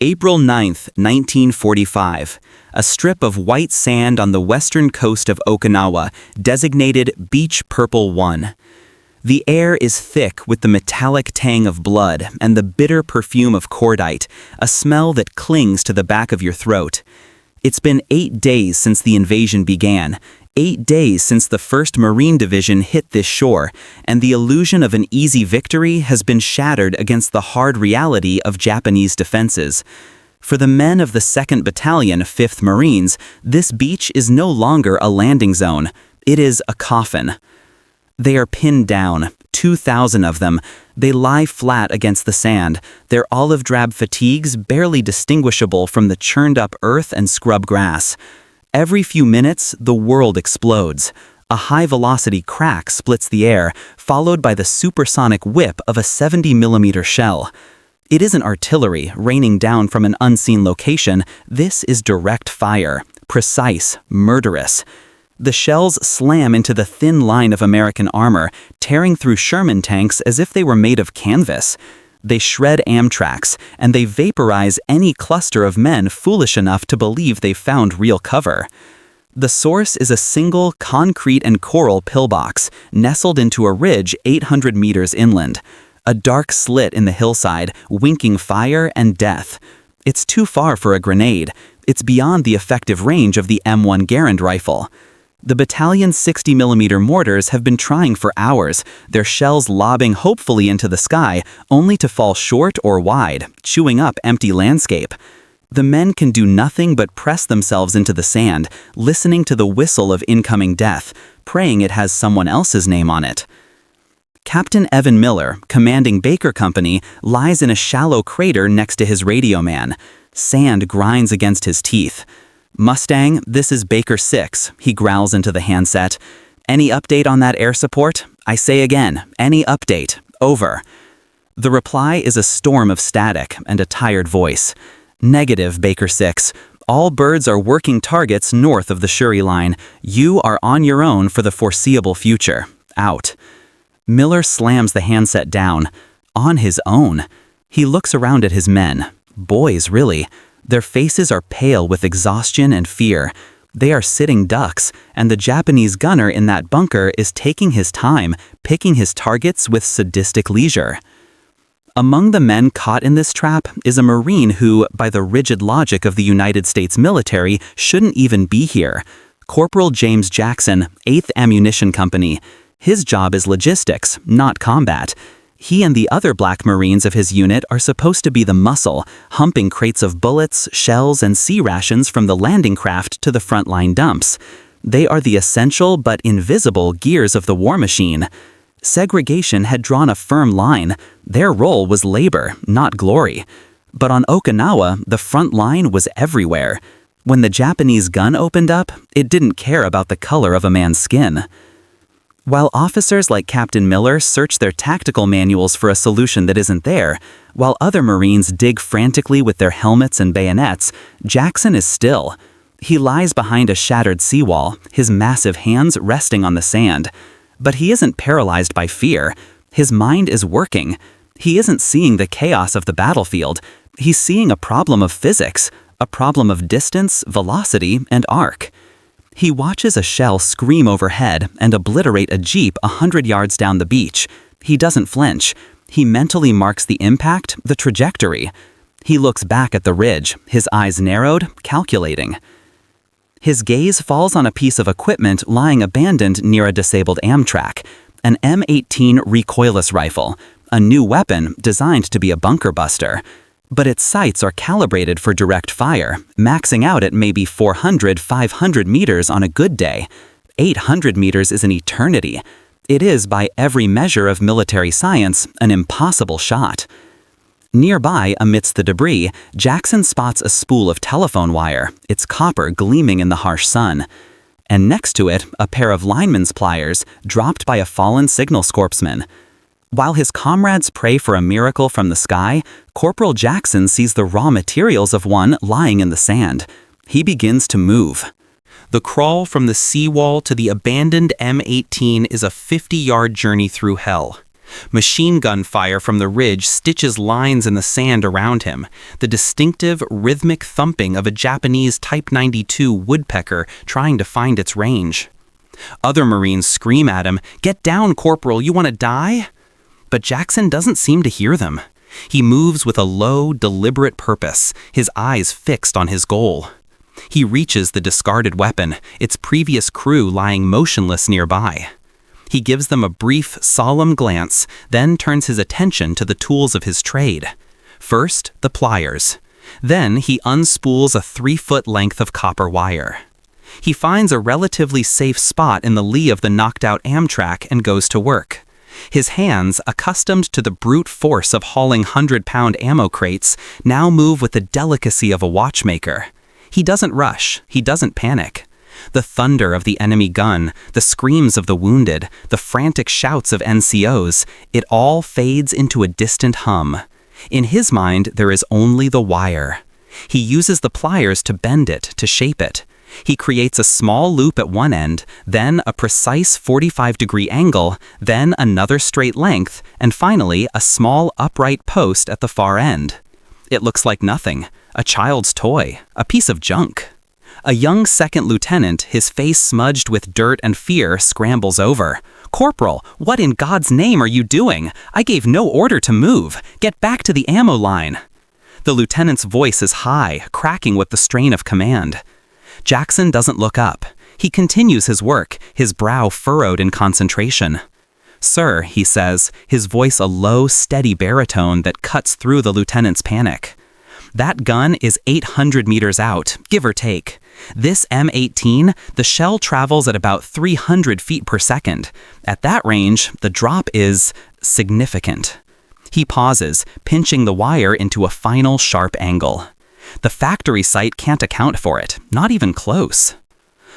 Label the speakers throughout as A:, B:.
A: April 9, 1945. A strip of white sand on the western coast of Okinawa, designated Beach Purple 1. The air is thick with the metallic tang of blood and the bitter perfume of cordite, a smell that clings to the back of your throat. It's been 8 days since the invasion began, 8 days since the 1st Marine Division hit this shore, and the illusion of an easy victory has been shattered against the hard reality of Japanese defenses. For the men of the 2nd Battalion, 5th Marines, this beach is no longer a landing zone. It is a coffin. They are pinned down, 2,000 of them. They lie flat against the sand, their olive-drab fatigues barely distinguishable from the churned-up earth and scrub grass. Every few minutes, the world explodes. A high-velocity crack splits the air, followed by the supersonic whip of a 70mm shell. It isn't artillery raining down from an unseen location. This is direct fire, precise, murderous. The shells slam into the thin line of American armor, tearing through Sherman tanks as if they were made of canvas. They shred Amtraks, and they vaporize any cluster of men foolish enough to believe they've found real cover. The source is a single concrete and coral pillbox, nestled into a ridge 800 meters inland. A dark slit in the hillside, winking fire and death. It's too far for a grenade. It's beyond the effective range of the M1 Garand rifle. The battalion's 60mm mortars have been trying for hours, their shells lobbing hopefully into the sky, only to fall short or wide, chewing up empty landscape. The men can do nothing but press themselves into the sand, listening to the whistle of incoming death, praying it has someone else's name on it. Captain Evan Miller, commanding Baker Company, lies in a shallow crater next to his radio man. Sand grinds against his teeth. "Mustang, this is Baker 6, he growls into the handset. "Any update on that air support? I say again, any update? Over." The reply is a storm of static and a tired voice. "Negative, Baker 6. All birds are working targets north of the Shuri line. You are on your own for the foreseeable future. Out." Miller slams the handset down. On his own. He looks around at his men. Boys, really. Their faces are pale with exhaustion and fear. They are sitting ducks, and the Japanese gunner in that bunker is taking his time, picking his targets with sadistic leisure. Among the men caught in this trap is a Marine who, by the rigid logic of the United States military, shouldn't even be here. Corporal James Jackson, 8th Ammunition Company. His job is logistics, not combat. He and the other black Marines of his unit are supposed to be the muscle, humping crates of bullets, shells, and sea rations from the landing craft to the frontline dumps. They are the essential but invisible gears of the war machine. Segregation had drawn a firm line. Their role was labor, not glory. But on Okinawa, the front line was everywhere. When the Japanese gun opened up, it didn't care about the color of a man's skin. While officers like Captain Miller search their tactical manuals for a solution that isn't there, while other Marines dig frantically with their helmets and bayonets, Jackson is still. He lies behind a shattered seawall, his massive hands resting on the sand. But he isn't paralyzed by fear. His mind is working. He isn't seeing the chaos of the battlefield. He's seeing a problem of physics, a problem of distance, velocity, and arc. He watches a shell scream overhead and obliterate a jeep 100 yards down the beach. He doesn't flinch. He mentally marks the impact, the trajectory. He looks back at the ridge, his eyes narrowed, calculating. His gaze falls on a piece of equipment lying abandoned near a disabled Amtrak, an M18 recoilless rifle, a new weapon designed to be a bunker buster. But its sights are calibrated for direct fire, maxing out at maybe 400, 500 meters on a good day. 800 meters is an eternity. It is, by every measure of military science, an impossible shot. Nearby, amidst the debris, Jackson spots a spool of telephone wire, its copper gleaming in the harsh sun. And next to it, a pair of lineman's pliers, dropped by a fallen signal corpsman. While his comrades pray for a miracle from the sky, Corporal Jackson sees the raw materials of one lying in the sand. He begins to move. The crawl from the seawall to the abandoned M18 is a 50-yard journey through hell. Machine gun fire from the ridge stitches lines in the sand around him, the distinctive, rhythmic thumping of a Japanese Type 92 woodpecker trying to find its range. Other Marines scream at him, "Get down, Corporal, you want to die?" But Jackson doesn't seem to hear them. He moves with a low, deliberate purpose, his eyes fixed on his goal. He reaches the discarded weapon, its previous crew lying motionless nearby. He gives them a brief, solemn glance, then turns his attention to the tools of his trade. First, the pliers. Then he unspools a 3-foot length of copper wire. He finds a relatively safe spot in the lee of the knocked-out Amtrak and goes to work. His hands, accustomed to the brute force of hauling 100-pound ammo crates, now move with the delicacy of a watchmaker. He doesn't rush. He doesn't panic. The thunder of the enemy gun, the screams of the wounded, the frantic shouts of NCOs, it all fades into a distant hum. In his mind, there is only the wire. He uses the pliers to bend it, to shape it. He creates a small loop at one end, then a precise 45-degree angle, then another straight length, and finally a small upright post at the far end. It looks like nothing, a child's toy, a piece of junk. A young second lieutenant, his face smudged with dirt and fear, scrambles over. "Corporal, what in God's name are you doing? I gave no order to move. Get back to the ammo line." The lieutenant's voice is high, cracking with the strain of command. Jackson doesn't look up. He continues his work, his brow furrowed in concentration. "Sir," he says, his voice a low, steady baritone that cuts through the lieutenant's panic. "That gun is 800 meters out, give or take. This M18, the shell travels at about 300 feet per second. At that range, the drop is significant." He pauses, pinching the wire into a final sharp angle. The factory site can't account for it, not even close.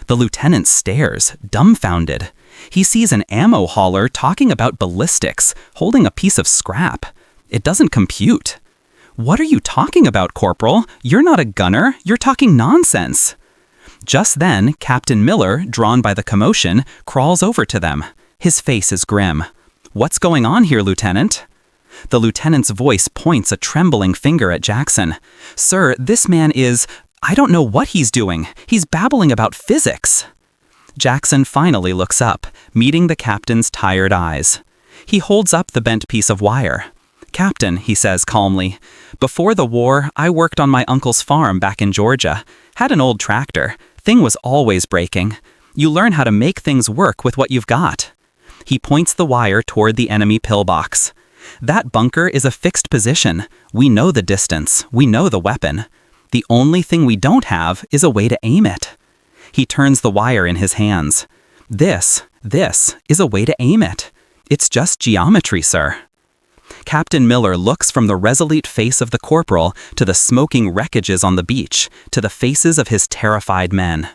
A: The lieutenant stares, dumbfounded. He sees an ammo hauler talking about ballistics, holding a piece of scrap. It doesn't compute. "What are you talking about, Corporal? You're not a gunner. You're talking nonsense." Just then, Captain Miller, drawn by the commotion, crawls over to them. His face is grim. "What's going on here, Lieutenant?" The lieutenant's voice points a trembling finger at Jackson. "Sir, this man I don't know what he's doing. He's babbling about physics." Jackson finally looks up, meeting the captain's tired eyes. He holds up the bent piece of wire. "Captain," he says calmly, "before the war, I worked on my uncle's farm back in Georgia. Had an old tractor. Thing was always breaking. You learn how to make things work with what you've got." He points the wire toward the enemy pillbox. "That bunker is a fixed position. We know the distance. We know the weapon. The only thing we don't have is a way to aim it." He turns the wire in his hands. This is a way to aim it. It's just geometry, sir." Captain Miller looks from the resolute face of the corporal to the smoking wreckages on the beach, to the faces of his terrified men.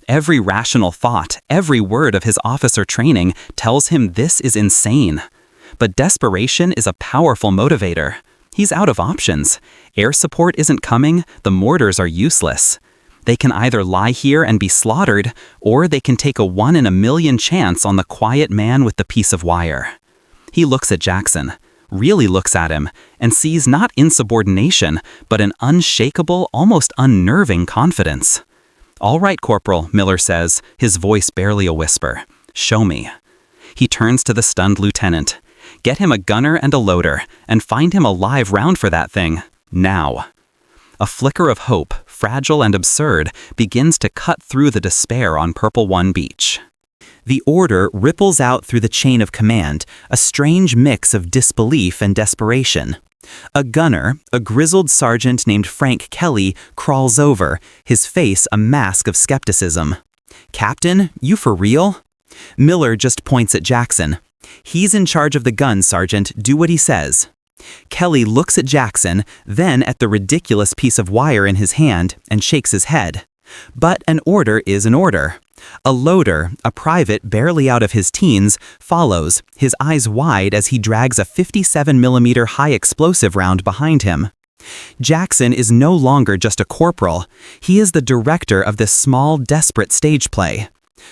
A: Every rational thought, every word of his officer training tells him this is insane. But desperation is a powerful motivator. He's out of options. Air support isn't coming, the mortars are useless. They can either lie here and be slaughtered, or they can take a 1 in a million chance on the quiet man with the piece of wire. He looks at Jackson, really looks at him, and sees not insubordination, but an unshakable, almost unnerving confidence. "All right, Corporal," Miller says, his voice barely a whisper. "Show me." He turns to the stunned lieutenant. "Get him a gunner and a loader, and find him a live round for that thing. Now." A flicker of hope, fragile and absurd, begins to cut through the despair on Purple One Beach. The order ripples out through the chain of command, a strange mix of disbelief and desperation. A gunner, a grizzled sergeant named Frank Kelly, crawls over, his face a mask of skepticism. "Captain, you for real?" Miller just points at Jackson. "He's in charge of the gun, Sergeant. Do what he says." Kelly looks at Jackson, then at the ridiculous piece of wire in his hand, and shakes his head. But an order is an order. A loader, a private barely out of his teens, follows, his eyes wide as he drags a 57mm high explosive round behind him. Jackson is no longer just a corporal. He is the director of this small, desperate stage play.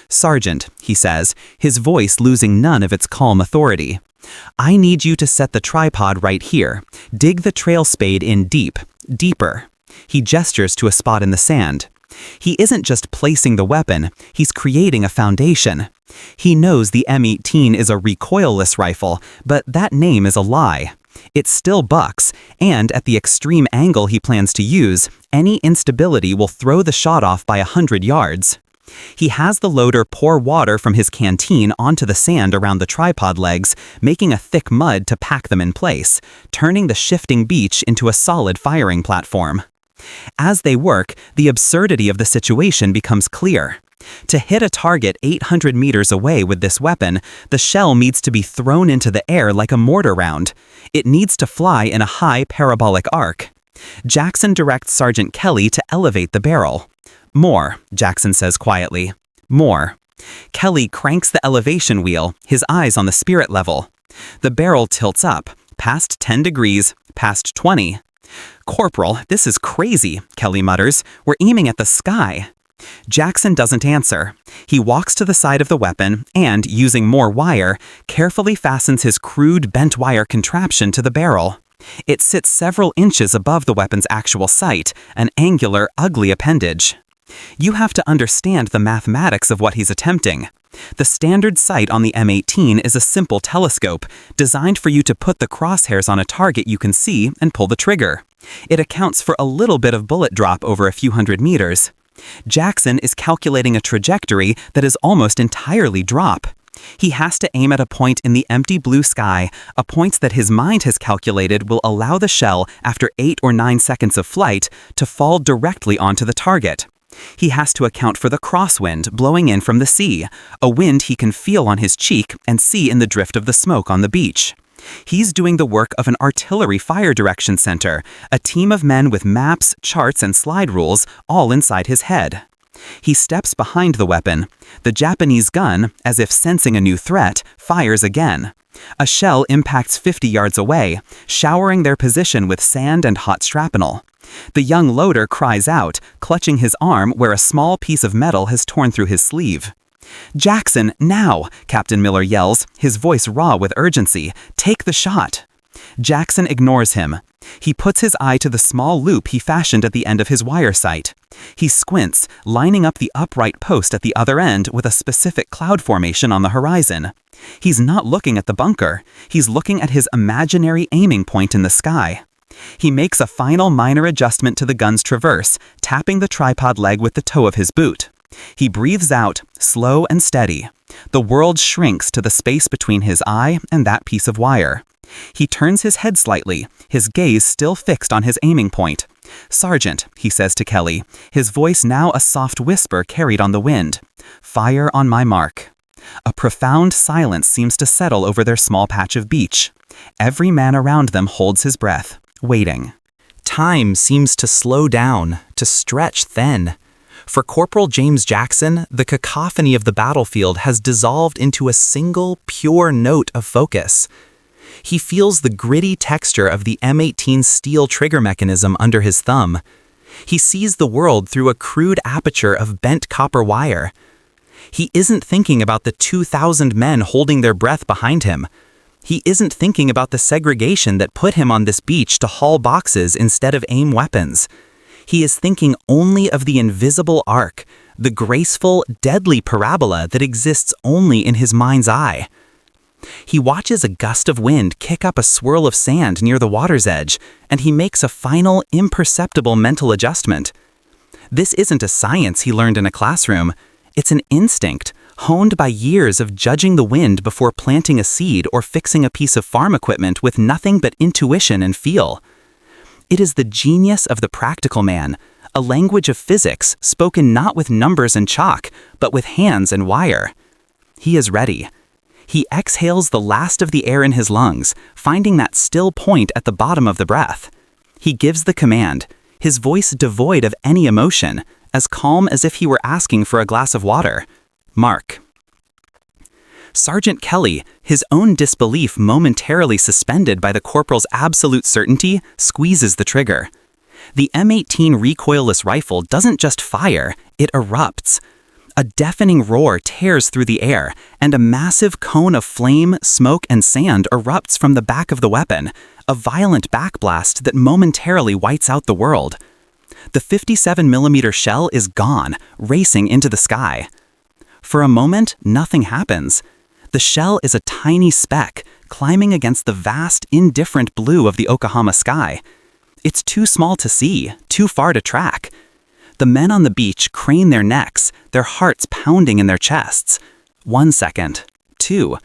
A: "Sergeant," he says, his voice losing none of its calm authority. I need you to set the tripod right here. Dig the trail spade in deep, deeper. He gestures to a spot in the sand. He isn't just placing the weapon, he's creating a foundation. He knows the M18 is a recoilless rifle, but that name is a lie. It still bucks, and at the extreme angle he plans to use, any instability will throw the shot off by 100 yards. He has the loader pour water from his canteen onto the sand around the tripod legs, making a thick mud to pack them in place, turning the shifting beach into a solid firing platform. As they work, the absurdity of the situation becomes clear. To hit a target 800 meters away with this weapon, the shell needs to be thrown into the air like a mortar round. It needs to fly in a high parabolic arc. Jackson directs Sergeant Kelly to elevate the barrel. More, Jackson says quietly. More. Kelly cranks the elevation wheel, his eyes on the spirit level. The barrel tilts up, past 10 degrees, past 20. "Corporal, this is crazy," Kelly mutters. "We're aiming at the sky." Jackson doesn't answer. He walks to the side of the weapon and, using more wire, carefully fastens his crude bent wire contraption to the barrel. It sits several inches above the weapon's actual sight, an angular, ugly appendage. You have to understand the mathematics of what he's attempting. The standard sight on the M18 is a simple telescope, designed for you to put the crosshairs on a target you can see and pull the trigger. It accounts for a little bit of bullet drop over a few hundred meters. Jackson is calculating a trajectory that is almost entirely drop. He has to aim at a point in the empty blue sky, a point that his mind has calculated will allow the shell, after 8 or 9 seconds of flight, to fall directly onto the target. He has to account for the crosswind blowing in from the sea, a wind he can feel on his cheek and see in the drift of the smoke on the beach. He's doing the work of an artillery fire direction center, a team of men with maps, charts, and slide rules, all inside his head. He steps behind the weapon. The Japanese gun, as if sensing a new threat, fires again. A shell impacts 50 yards away, showering their position with sand and hot shrapnel. The young loader cries out, clutching his arm where a small piece of metal has torn through his sleeve. "Jackson, now!" Captain Miller yells, his voice raw with urgency. "Take the shot!" Jackson ignores him. He puts his eye to the small loop he fashioned at the end of his wire sight. He squints, lining up the upright post at the other end with a specific cloud formation on the horizon. He's not looking at the bunker. He's looking at his imaginary aiming point in the sky. He makes a final minor adjustment to the gun's traverse, tapping the tripod leg with the toe of his boot. He breathes out, slow and steady. The world shrinks to the space between his eye and that piece of wire. He turns his head slightly, his gaze still fixed on his aiming point. "Sergeant," he says to Kelly, his voice now a soft whisper carried on the wind. "Fire on my mark." A profound silence seems to settle over their small patch of beach. Every man around them holds his breath, waiting. Time seems to slow down, to stretch thin. For Corporal James Jackson, the cacophony of the battlefield has dissolved into a single, pure note of focus. He feels the gritty texture of the M18's steel trigger mechanism under his thumb. He sees the world through a crude aperture of bent copper wire. He isn't thinking about the 2,000 men holding their breath behind him. He isn't thinking about the segregation that put him on this beach to haul boxes instead of aim weapons. He is thinking only of the invisible arc, the graceful, deadly parabola that exists only in his mind's eye. He watches a gust of wind kick up a swirl of sand near the water's edge, and he makes a final, imperceptible mental adjustment. This isn't a science he learned in a classroom. It's an instinct, honed by years of judging the wind before planting a seed or fixing a piece of farm equipment with nothing but intuition and feel. It is the genius of the practical man, a language of physics spoken not with numbers and chalk, but with hands and wire. He is ready. He exhales the last of the air in his lungs, finding that still point at the bottom of the breath. He gives the command, his voice devoid of any emotion, as calm as if he were asking for a glass of water. "Mark." Sergeant Kelly, his own disbelief momentarily suspended by the corporal's absolute certainty, squeezes the trigger. The M18 recoilless rifle doesn't just fire, it erupts. A deafening roar tears through the air, and a massive cone of flame, smoke, and sand erupts from the back of the weapon, a violent backblast that momentarily whites out the world. The 57mm shell is gone, racing into the sky. For a moment, nothing happens. The shell is a tiny speck, climbing against the vast, indifferent blue of the Oklahoma sky. It's too small to see, too far to track. The men on the beach crane their necks, their hearts pounding in their chests. 1 second. 2.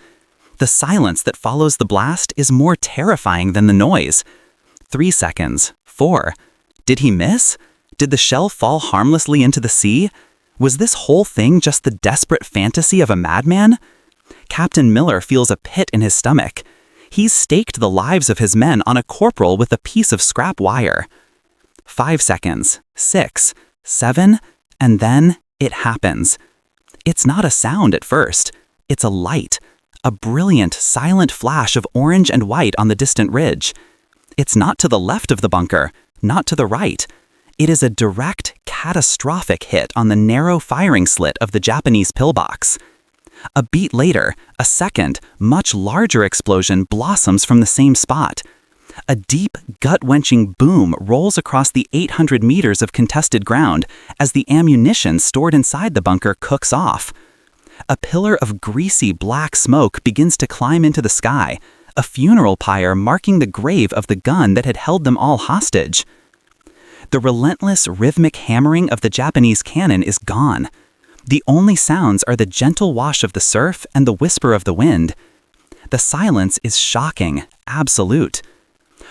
A: The silence that follows the blast is more terrifying than the noise. 3 seconds. 4. Did he miss? Did the shell fall harmlessly into the sea? Was this whole thing just the desperate fantasy of a madman? Captain Miller feels a pit in his stomach. He's staked the lives of his men on a corporal with a piece of scrap wire. 5 seconds. 6. 7, and then it happens. It's not a sound at first. It's a light, a brilliant, silent flash of orange and white on the distant ridge. It's not to the left of the bunker, not to the right. It is a direct, catastrophic hit on the narrow firing slit of the Japanese pillbox. A beat later, a second, much larger explosion blossoms from the same spot. A deep, gut-wrenching boom rolls across the 800 meters of contested ground as the ammunition stored inside the bunker cooks off. A pillar of greasy black smoke begins to climb into the sky, a funeral pyre marking the grave of the gun that had held them all hostage. The relentless, rhythmic hammering of the Japanese cannon is gone. The only sounds are the gentle wash of the surf and the whisper of the wind. The silence is shocking, absolute.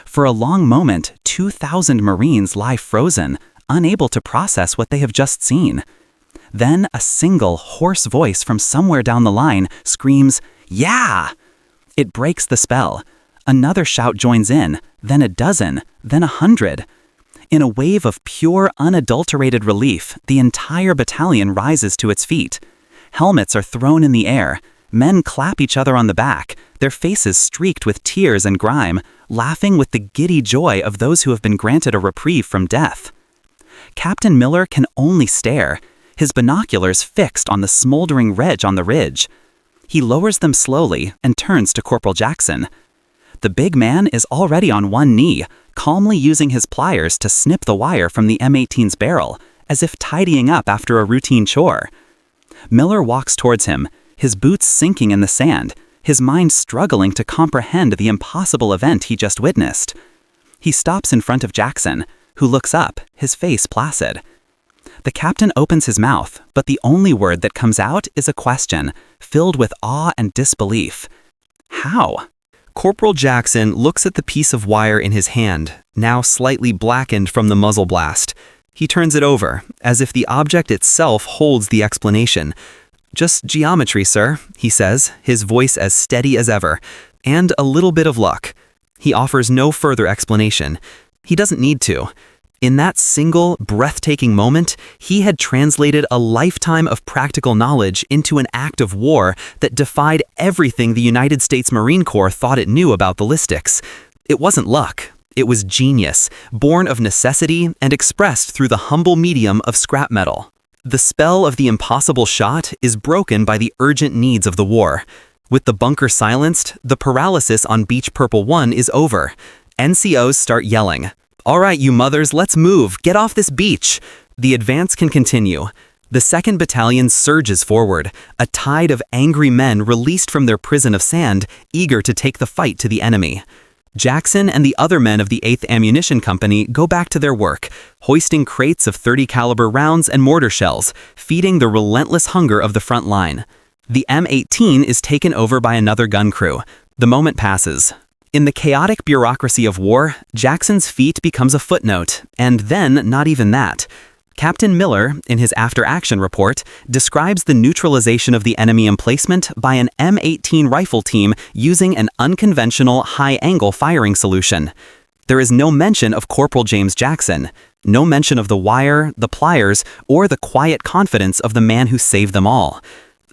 A: For a long moment, 2,000 Marines lie frozen, unable to process what they have just seen. Then a single, hoarse voice from somewhere down the line screams, "Yeah!" It breaks the spell. Another shout joins in, then a dozen, then 100. In a wave of pure, unadulterated relief, the entire battalion rises to its feet. Helmets are thrown in the air. Men clap each other on the back, their faces streaked with tears and grime, laughing with the giddy joy of those who have been granted a reprieve from death. Captain Miller can only stare, his binoculars fixed on the smoldering wreck on the ridge. He lowers them slowly and turns to Corporal Jackson. The big man is already on one knee, calmly using his pliers to snip the wire from the M18's barrel, as if tidying up after a routine chore. Miller walks towards him, his boots sinking in the sand, his mind struggling to comprehend the impossible event he just witnessed. He stops in front of Jackson, who looks up, his face placid. The captain opens his mouth, but the only word that comes out is a question, filled with awe and disbelief. How?
B: Corporal Jackson looks at the piece of wire in his hand, now slightly blackened from the muzzle blast. He turns it over, as if the object itself holds the explanation. "Just geometry, sir," he says, his voice as steady as ever, "and a little bit of luck." He offers no further explanation. He doesn't need to. In that single, breathtaking moment, he had translated a lifetime of practical knowledge into an act of war that defied everything the United States Marine Corps thought it knew about ballistics. It wasn't luck. It was genius, born of necessity and expressed through the humble medium of scrap metal. The spell of the impossible shot is broken by the urgent needs of the war. With the bunker silenced, the paralysis on Beach Purple 1 is over. NCOs start yelling, "All right, you mothers, let's move. Get off this beach." The advance can continue. The 2nd Battalion surges forward, a tide of angry men released from their prison of sand, eager to take the fight to the enemy. Jackson and the other men of the 8th Ammunition Company go back to their work, hoisting crates of .30 caliber rounds and mortar shells, feeding the relentless hunger of the front line. The M18 is taken over by another gun crew. The moment passes. In the chaotic bureaucracy of war, Jackson's feat becomes a footnote, and then not even that. Captain Miller, in his after-action report, describes the neutralization of the enemy emplacement by an M18 rifle team using an unconventional high-angle firing solution. There is no mention of Corporal James Jackson, no mention of the wire, the pliers, or the quiet confidence of the man who saved them all.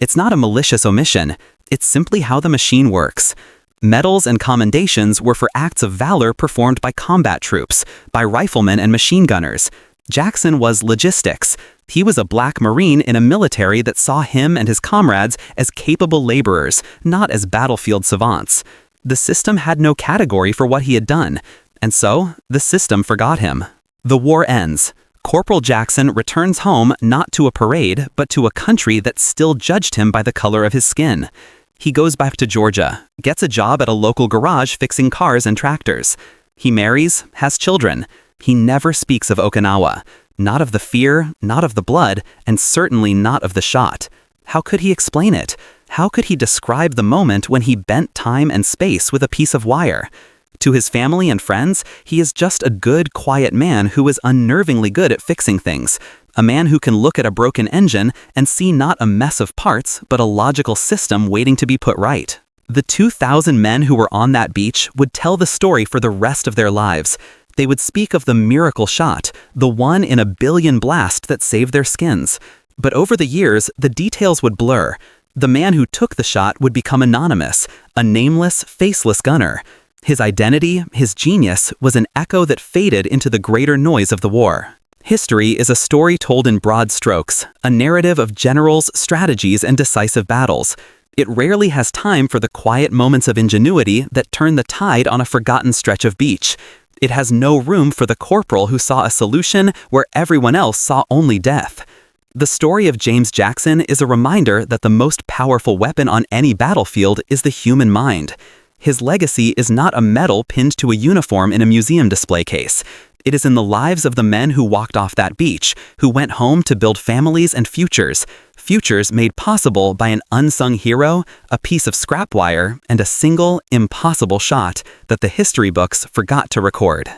B: It's not a malicious omission, it's simply how the machine works. Medals and commendations were for acts of valor performed by combat troops, by riflemen and machine gunners. Jackson was logistics, He was a black Marine in a military that saw him and his comrades as capable laborers, not as battlefield savants. The system had no category for what he had done, and so the system forgot him. The war ends. Corporal Jackson returns home not to a parade, but to a country that still judged him by the color of his skin. He goes back to Georgia, gets a job at a local garage fixing cars and tractors. He marries, has children. He never speaks of Okinawa. Not of the fear, not of the blood, and certainly not of the shot. How could he explain it? How could he describe the moment when he bent time and space with a piece of wire? To his family and friends, he is just a good, quiet man who is unnervingly good at fixing things. A man who can look at a broken engine and see not a mess of parts, but a logical system waiting to be put right. The 2,000 men who were on that beach would tell the story for the rest of their lives. They would speak of the miracle shot, the 1 in a billion blast that saved their skins. But over the years, the details would blur. The man who took the shot would become anonymous, a nameless, faceless gunner. His identity, his genius, was an echo that faded into the greater noise of the war. History is a story told in broad strokes, a narrative of generals, strategies, and decisive battles. It rarely has time for the quiet moments of ingenuity that turn the tide on a forgotten stretch of beach. It has no room for the corporal who saw a solution where everyone else saw only death. The story of James Jackson is a reminder that the most powerful weapon on any battlefield is the human mind. His legacy is not a medal pinned to a uniform in a museum display case. It is in the lives of the men who walked off that beach, who went home to build families and futures made possible by an unsung hero, a piece of scrap wire, and a single, impossible shot that the history books forgot to record.